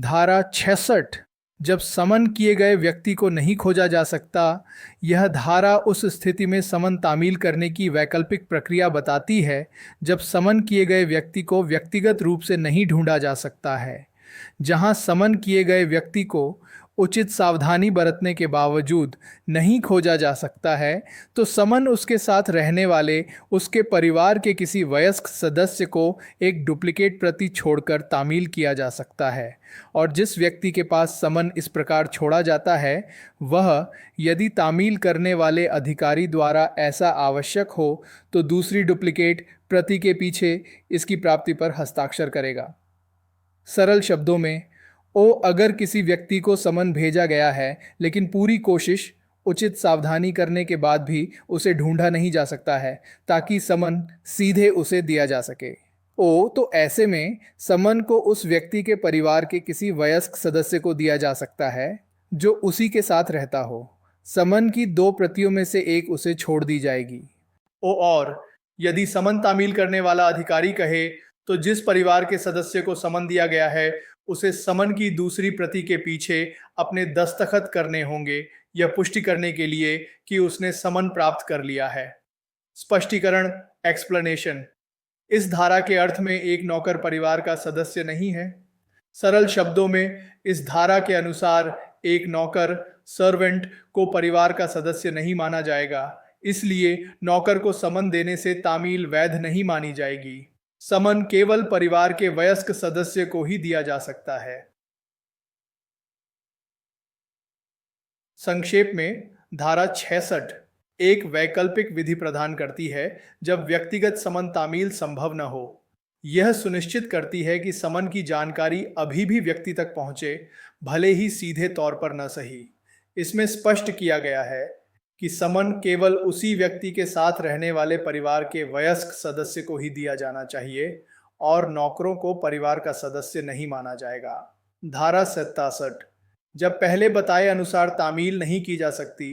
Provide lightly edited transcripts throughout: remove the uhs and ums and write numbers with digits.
धारा 66 जब समन किए गए व्यक्ति को नहीं खोजा जा सकता, यह धारा उस स्थिति में समन तामील करने की वैकल्पिक प्रक्रिया बताती है जब समन किए गए व्यक्ति को व्यक्तिगत रूप से नहीं ढूंढा जा सकता है। जहां समन किए गए व्यक्ति को उचित सावधानी बरतने के बावजूद नहीं खोजा जा सकता है, तो समन उसके साथ रहने वाले उसके परिवार के किसी वयस्क सदस्य को एक डुप्लीकेट प्रति छोड़कर तामील किया जा सकता है। और जिस व्यक्ति के पास समन इस प्रकार छोड़ा जाता है, वह यदि तामील करने वाले अधिकारी द्वारा ऐसा आवश्यक हो तो दूसरी डुप्लीकेट प्रति के पीछे इसकी प्राप्ति पर हस्ताक्षर करेगा। सरल शब्दों में, अगर किसी व्यक्ति को समन भेजा गया है लेकिन पूरी कोशिश उचित सावधानी करने के बाद भी उसे ढूंढा नहीं जा सकता है ताकि समन सीधे उसे दिया जा सके, तो ऐसे में समन को उस व्यक्ति के परिवार के किसी वयस्क सदस्य को दिया जा सकता है जो उसी के साथ रहता हो। समन की 2 प्रतियों में से एक उसे छोड़ दी जाएगी। और यदि समन तामील करने वाला अधिकारी कहे तो जिस परिवार के सदस्य को समन दिया गया है उसे समन की दूसरी प्रति के पीछे अपने दस्तखत करने होंगे, यह पुष्टि करने के लिए कि उसने समन प्राप्त कर लिया है। स्पष्टीकरण एक्सप्लेनेशन। इस धारा के अर्थ में एक नौकर परिवार का सदस्य नहीं है। सरल शब्दों में, इस धारा के अनुसार एक नौकर सर्वेंट को परिवार का सदस्य नहीं माना जाएगा, इसलिए नौकर को समन देने से तामील वैध नहीं मानी जाएगी। समन केवल परिवार के वयस्क सदस्य को ही दिया जा सकता है। संक्षेप में, धारा 66 एक वैकल्पिक विधि प्रदान करती है जब व्यक्तिगत समन तामील संभव न हो। यह सुनिश्चित करती है कि समन की जानकारी अभी भी व्यक्ति तक पहुंचे, भले ही सीधे तौर पर न सही। इसमें स्पष्ट किया गया है कि समन केवल उसी व्यक्ति के साथ रहने वाले परिवार के वयस्क सदस्य को ही दिया जाना चाहिए और नौकरों को परिवार का सदस्य नहीं माना जाएगा। धारा 67 जब पहले बताए अनुसार तामील नहीं की जा सकती,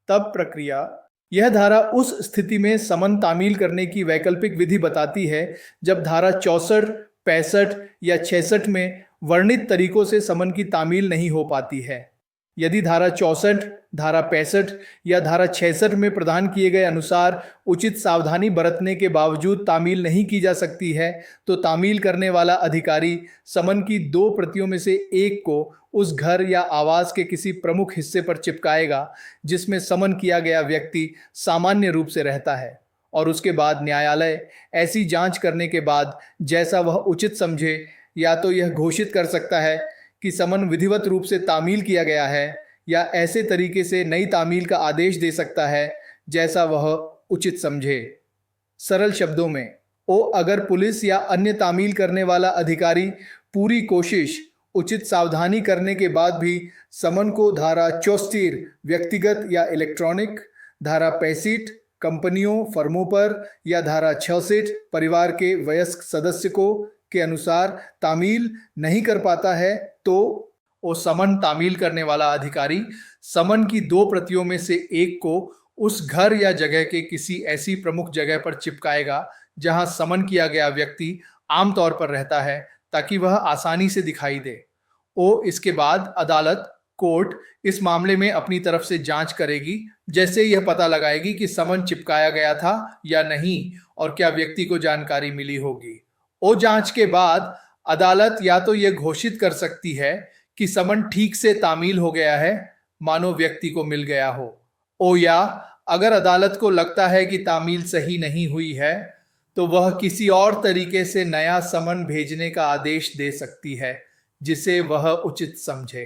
तब प्रक्रिया। यह धारा उस स्थिति में समन तामील करने की वैकल्पिक विधि बताती है जब धारा 64, 65 या 66 में वर्णित तरीकों से समन की तामील नहीं हो पाती है। यदि धारा 64, धारा 65 या धारा 66 में प्रदान किए गए अनुसार उचित सावधानी बरतने के बावजूद तामील नहीं की जा सकती है, तो तामील करने वाला अधिकारी समन की 2 प्रतियों में से एक को उस घर या आवास के किसी प्रमुख हिस्से पर चिपकाएगा जिसमें समन किया गया व्यक्ति सामान्य रूप से रहता है, और उसके बाद न्यायालय ऐसी जांच करने के बाद जैसा वह उचित समझे या तो यह घोषित कर सकता है कि समन विधिवत रूप से तामील किया गया है, या ऐसे तरीके से नई तामील का आदेश दे सकता है जैसा वह उचित समझे। सरल शब्दों में, अगर पुलिस या अन्य तामील करने वाला अधिकारी पूरी कोशिश उचित सावधानी करने के बाद भी समन को धारा 64 व्यक्तिगत या इलेक्ट्रॉनिक, धारा 65 कंपनियों फर्मों पर या धारा 66 परिवार के वयस्क सदस्य को के अनुसार तामील नहीं कर पाता है, तो वो समन तामील करने वाला अधिकारी समन की 2 प्रतियों में से एक को उस घर या जगह के किसी ऐसी प्रमुख जगह पर चिपकाएगा जहां समन किया गया व्यक्ति आमतौर पर रहता है, ताकि वह आसानी से दिखाई दे। इसके बाद अदालत, कोर्ट इस मामले में अपनी तरफ से जांच करेगी, जैसे यह पता लगाएगी कि समन चिपकाया गया था या नहीं और क्या व्यक्ति को जानकारी मिली होगी। जांच के बाद अदालत या तो यह घोषित कर सकती है कि समन ठीक से तामील हो गया है, मानो व्यक्ति को मिल गया हो, या अगर अदालत को लगता है कि तामील सही नहीं हुई है तो वह किसी और तरीके से नया समन भेजने का आदेश दे सकती है जिसे वह उचित समझे।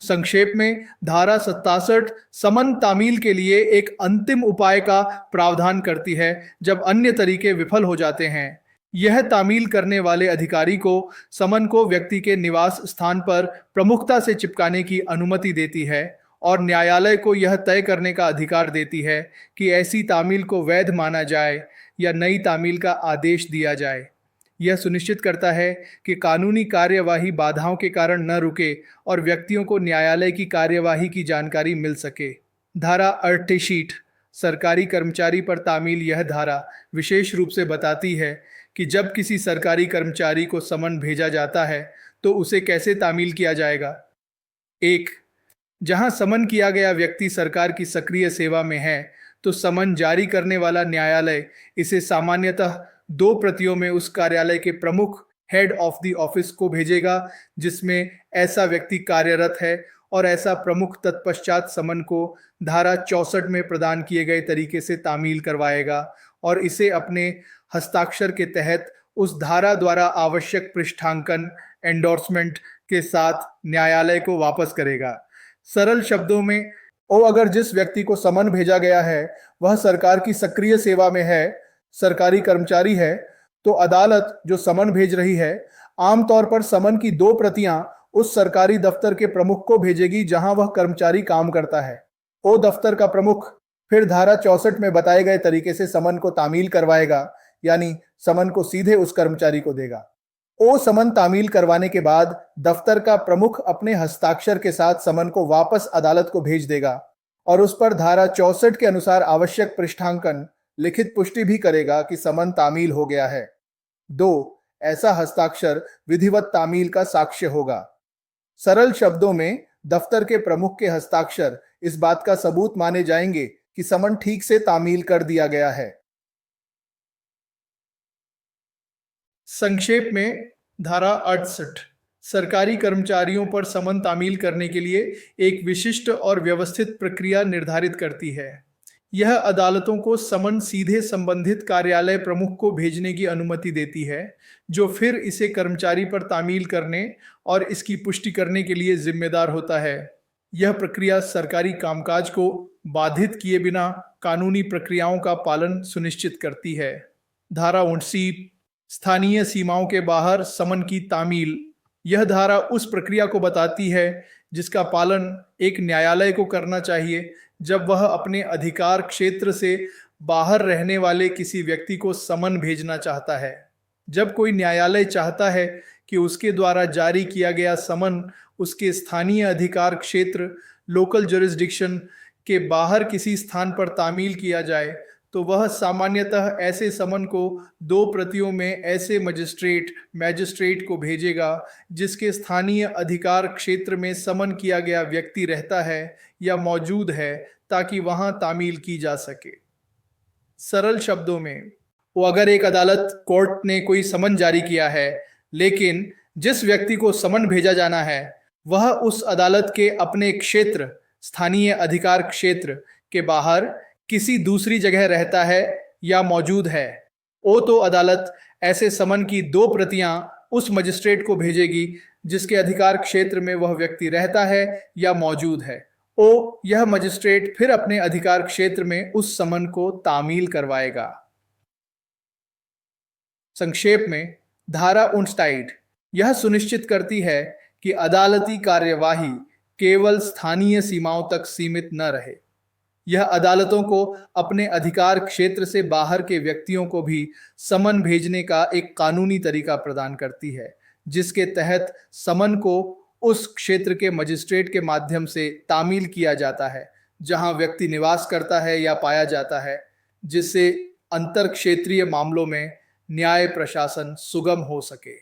संक्षेप में, धारा 67 समन तामील के लिए एक अंतिम उपाय का प्रावधान करती है जब अन्य तरीके विफल हो जाते हैं। यह तामील करने वाले अधिकारी को समन को व्यक्ति के निवास स्थान पर प्रमुखता से चिपकाने की अनुमति देती है और न्यायालय को यह तय करने का अधिकार देती है कि ऐसी तामील को वैध माना जाए या नई तामील का आदेश दिया जाए। यह सुनिश्चित करता है कि कानूनी कार्यवाही बाधाओं के कारण न रुके और व्यक्तियों को न्यायालय की कार्यवाही की जानकारी मिल सके। धारा 68 सरकारी कर्मचारी पर तामील। यह धारा विशेष रूप से बताती है कि जब किसी सरकारी कर्मचारी को समन भेजा जाता है तो उसे कैसे तामील किया जाएगा। एक, जहां समन किया गया व्यक्ति सरकार की सक्रिय सेवा में है तो समन जारी करने वाला न्यायालय इसे सामान्यतः दो प्रतियों में उस कार्यालय के प्रमुख हेड ऑफ द ऑफिस को भेजेगा जिसमें ऐसा व्यक्ति कार्यरत है, और ऐसा प्रमुख तत्पश्चात समन को धारा 64 में प्रदान किए गए तरीके से तामील करवाएगा और इसे अपने हस्ताक्षर के तहत उस धारा द्वारा आवश्यक पृष्ठांकन एंडोर्समेंट के साथ न्यायालय को वापस करेगा। सरल शब्दों में, अगर जिस व्यक्ति को समन भेजा गया है वह सरकार की सक्रिय सेवा में है, सरकारी कर्मचारी है, तो अदालत जो समन भेज रही है आमतौर पर समन की दो प्रतियां उस सरकारी दफ्तर के प्रमुख को भेजेगी जहां वह कर्मचारी काम करता है। ओ दफ्तर का प्रमुख फिर धारा 64 में बताए गए तरीके से समन को तामील करवाएगा, यानी समन को सीधे उस कर्मचारी को देगा। ओ समन तामील करवाने के बाद दफ्तर का प्रमुख अपने हस्ताक्षर के साथ समन को वापस अदालत को भेज देगा और उस पर धारा 64 के अनुसार आवश्यक पृष्ठांकन लिखित पुष्टि भी करेगा कि समन तामील हो गया है। 2, ऐसा हस्ताक्षर विधिवत तामील का साक्ष्य होगा। सरल शब्दों में, दफ्तर के प्रमुख के हस्ताक्षर इस बात का सबूत माने जाएंगे कि समन ठीक से तामील कर दिया गया है। संक्षेप में, धारा 68 सरकारी कर्मचारियों पर समन तामील करने के लिए एक विशिष्ट और व्यवस्थित प्रक्रिया निर्धारित करती है। यह अदालतों को समन सीधे संबंधित कार्यालय प्रमुख को भेजने की अनुमति देती है, जो फिर इसे कर्मचारी पर तामील करने और इसकी पुष्टि करने के लिए जिम्मेदार होता है। यह प्रक्रिया सरकारी कामकाज को बाधित किए बिना कानूनी प्रक्रियाओं का पालन सुनिश्चित करती है। धारा 79 स्थानीय सीमाओं के बाहर समन की तामील। यह धारा उस प्रक्रिया को बताती है जिसका पालन एक न्यायालय को करना चाहिए जब वह अपने अधिकार क्षेत्र से बाहर रहने वाले किसी व्यक्ति को समन भेजना चाहता है। जब कोई न्यायालय चाहता है कि उसके द्वारा जारी किया गया समन उसके स्थानीय अधिकार क्षेत्र लोकल जुरिस्डिक्शन के बाहर किसी स्थान पर तामील किया जाए, तो वह सामान्यतः ऐसे समन को दो प्रतियों में ऐसे मैजिस्ट्रेट को भेजेगा जिसके स्थानीय अधिकार क्षेत्र में समन किया गया व्यक्ति रहता है या मौजूद है, ताकि वहां तामील की जा सके। सरल शब्दों में, अगर एक अदालत कोर्ट ने कोई समन जारी किया है लेकिन जिस व्यक्ति को समन भेजा जाना है वह उस अदालत के अपने क्षेत्र स्थानीय अधिकार क्षेत्र के बाहर किसी दूसरी जगह रहता है या मौजूद है, तो अदालत ऐसे समन की दो प्रतियां उस मजिस्ट्रेट को भेजेगी जिसके अधिकार क्षेत्र में वह व्यक्ति रहता है या मौजूद है। यह मजिस्ट्रेट फिर अपने अधिकार क्षेत्र में उस समन को तामील करवाएगा। संक्षेप में, धारा 59 यह सुनिश्चित करती है कि अदालती कार्यवाही केवल स्थानीय सीमाओं तक सीमित न रहे। यह अदालतों को अपने अधिकार क्षेत्र से बाहर के व्यक्तियों को भी समन भेजने का एक कानूनी तरीका प्रदान करती है, जिसके तहत समन को उस क्षेत्र के मजिस्ट्रेट के माध्यम से तामील किया जाता है जहां व्यक्ति निवास करता है या पाया जाता है, जिससे अंतर क्षेत्रीय मामलों में न्याय प्रशासन सुगम हो सके।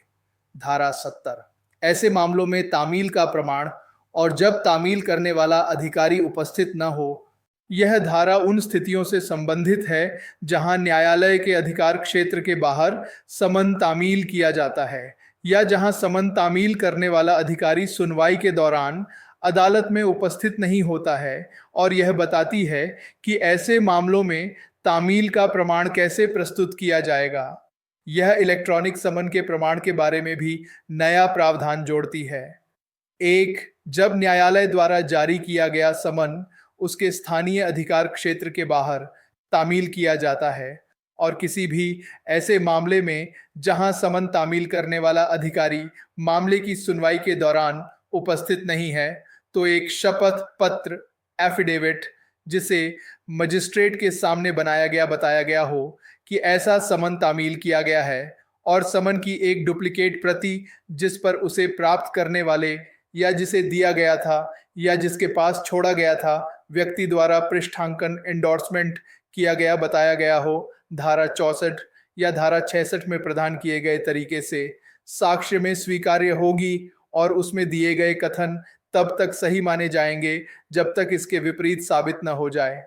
धारा 70 ऐसे मामलों में तामील का प्रमाण और जब तामील करने वाला अधिकारी उपस्थित न हो। यह धारा उन स्थितियों से संबंधित है जहां न्यायालय के अधिकार क्षेत्र के बाहर समन तामील किया जाता है या जहां समन तामील करने वाला अधिकारी सुनवाई के दौरान अदालत में उपस्थित नहीं होता है, और यह बताती है कि ऐसे मामलों में तामील का प्रमाण कैसे प्रस्तुत किया जाएगा। यह इलेक्ट्रॉनिक समन के प्रमाण के बारे में भी नया प्रावधान जोड़ती है। 1. जब न्यायालय द्वारा जारी किया गया समन उसके स्थानीय अधिकार क्षेत्र के बाहर तामील किया जाता है, और किसी भी ऐसे मामले में जहां समन तामील करने वाला अधिकारी मामले की सुनवाई के दौरान उपस्थित नहीं है, तो एक शपथ पत्र एफिडेविट जिसे मजिस्ट्रेट के सामने बताया गया हो कि ऐसा समन तामील किया गया है, और समन की एक डुप्लीकेट प्रति जिस पर उसे प्राप्त करने वाले या जिसे दिया गया था या जिसके पास छोड़ा गया था व्यक्ति द्वारा पृष्ठांकन एंडोर्समेंट किया गया बताया गया हो। धारा 64 या धारा 66 में प्रदान किए गए तरीके से साक्ष्य में स्वीकार्य होगी और उसमें दिए गए कथन तब तक सही माने जाएंगे जब तक इसके विपरीत साबित न हो जाए।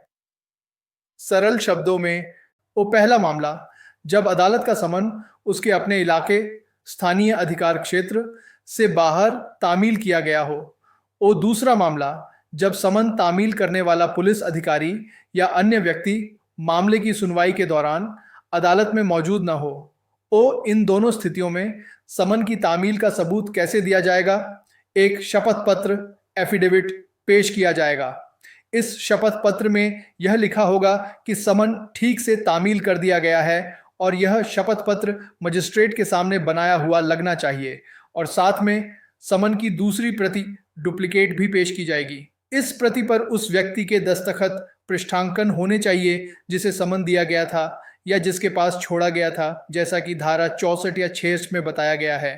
सरल शब्दों में, वो पहला मामला जब अदालत का समन उसके अपने इलाके, स्थानीय अधिकार क्षेत्र से बाहर तामील किया गया हो। वो दूसरा मामला जब समन तामील करने वाला पुलिस अधिकारी या अन्य व्यक्ति मामले की सुनवाई के दौरान अदालत में मौजूद न हो। ओ इन दोनों स्थितियों में समन की तामील का सबूत कैसे दिया जाएगा? एक शपथ पत्र एफिडेविट पेश किया जाएगा। इस शपथ पत्र में यह लिखा होगा कि समन ठीक से तामील कर दिया गया है और यह शपथ पत्र मजिस्ट्रेट के सामने बनाया हुआ लगना चाहिए और साथ में समन की दूसरी प्रति डुप्लीकेट भी पेश की जाएगी। इस प्रति पर उस व्यक्ति के दस्तखत पृष्ठांकन होने चाहिए जिसे समन दिया गया था या जिसके पास छोड़ा गया था, जैसा कि धारा 64 या 66 में बताया गया है।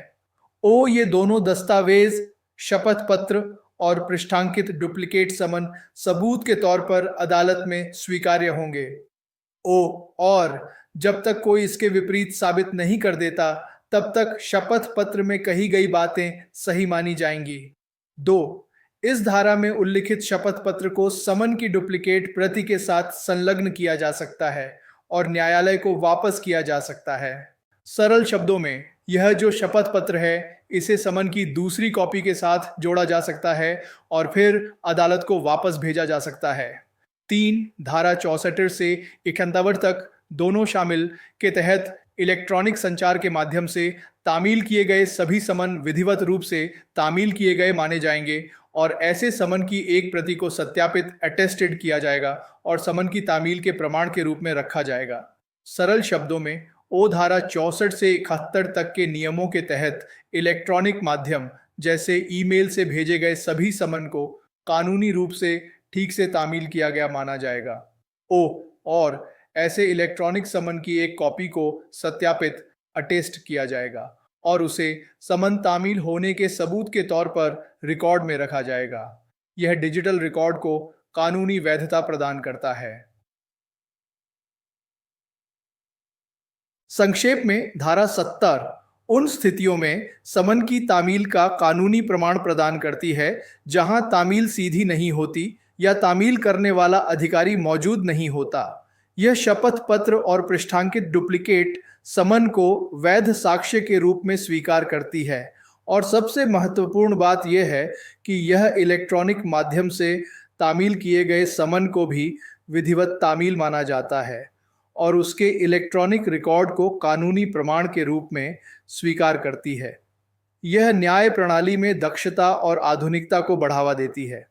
ये दोनों दस्तावेज, शपथ पत्र और पृष्ठांकित डुप्लीकेट समन सबूत के तौर पर अदालत में स्वीकार्य होंगे। और जब तक कोई इसके विपरीत साबित नहीं कर देता तब तक शपथ पत्र में कही गई बातें सही मानी जाएंगी। 2. इस धारा में उल्लिखित शपथ पत्र को समन की डुप्लीकेट प्रति के साथ संलग्न किया जा सकता है और न्यायालय को वापस किया जा सकता है। सरल शब्दों में, यह जो शपथ पत्र है इसे समन की दूसरी कॉपी के साथ जोड़ा जा सकता है और फिर अदालत को वापस भेजा जा सकता है। 3. धारा 64 से 51 तक दोनों शामिल के तहत इलेक्ट्रॉनिक संचार के माध्यम से तामील किए गए सभी समन विधिवत रूप से तामील किए गए माने जाएंगे और ऐसे समन की एक प्रति को सत्यापित अटेस्टेड किया जाएगा और समन की तामील के प्रमाण के रूप में रखा जाएगा। सरल शब्दों में, धारा 64 से 71 तक के नियमों के तहत इलेक्ट्रॉनिक माध्यम जैसे ईमेल से भेजे गए सभी समन को कानूनी रूप से ठीक से तामील किया गया माना जाएगा। और ऐसे इलेक्ट्रॉनिक समन की एक कॉपी को सत्यापित अटेस्ट किया जाएगा और उसे समन तामील होने के सबूत के तौर पर रिकॉर्ड में रखा जाएगा। यह डिजिटल रिकॉर्ड को कानूनी वैधता प्रदान करता है। संक्षेप में, धारा 70 उन स्थितियों में समन की तामील का कानूनी प्रमाण प्रदान करती है जहां तामील सीधी नहीं होती या तामील करने वाला अधिकारी मौजूद नहीं होता। यह शपथ पत्र और पृष्ठांकित डुप्लीकेट समन को वैध साक्ष्य के रूप में स्वीकार करती है और सबसे महत्वपूर्ण बात यह है कि यह इलेक्ट्रॉनिक माध्यम से तामील किए गए समन को भी विधिवत तामील माना जाता है और उसके इलेक्ट्रॉनिक रिकॉर्ड को कानूनी प्रमाण के रूप में स्वीकार करती है। यह न्याय प्रणाली में दक्षता और आधुनिकता को बढ़ावा देती है।